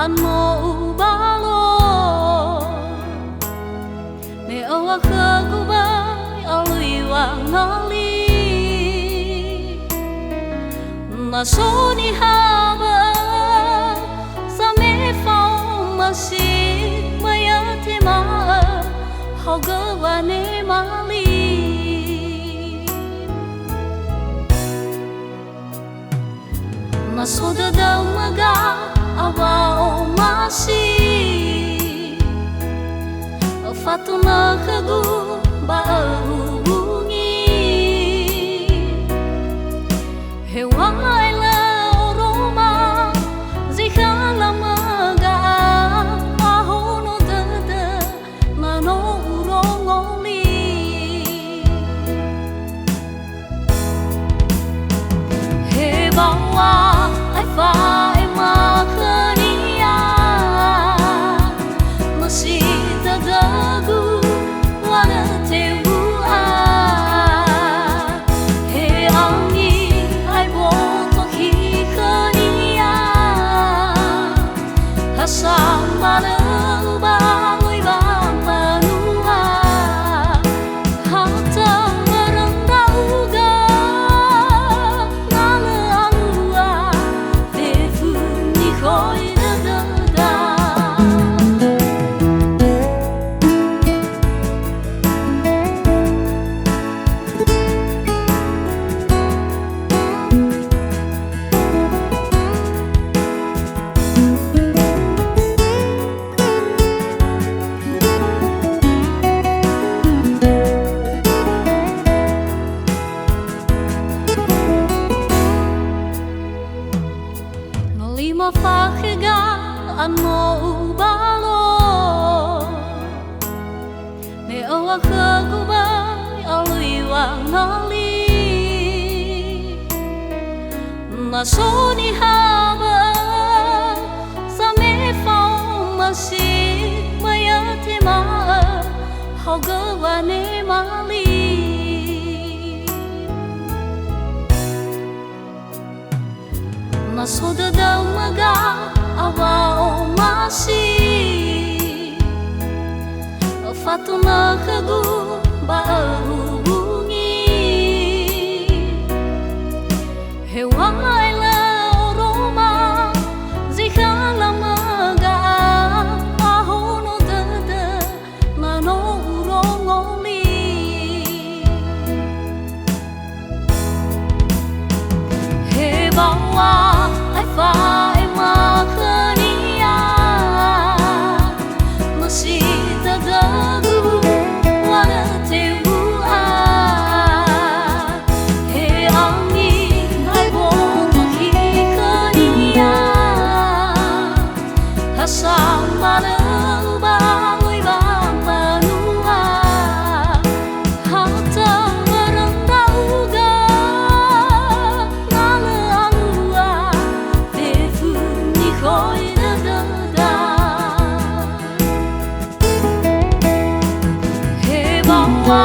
an mo ba lo me o khơ ku ba a lui wa ngali na so ni ha ba sa me phong ma si ma ya te ma ho ga wa ne ma li ma so da da ma ga awa o ma si fa tu na khagu ba hubungi he wa la roma zi khala ma ga a ho no da da na no ro ngoli he ba wa ai fa ma khania ma si da da gu wa na te wu a he ani ai bo to ki khania ha sa ma na ba lui ba ma nu a ha ta ran da u ga na na anua te fu ni khoi da da da lima fa khega an mo ba lo me o kha ku ba a lui wa ngali na so ni ha ba sa me phong ma si ma ya te ma ho ga wa ne ma li ma so da da ma ga awa o ma si fa tu na khagu ba hubungi he wa la roma zi khala ma ga a ho no da da na no ro ngoli he ba wa ai fa ma khania ma si da da gu wa na te wu a he ani ai bo to ki khania ha sa ma na ba lui ba ma nu a ha ta ran da u ga na na anua te fu ni khoi da da da he ba wa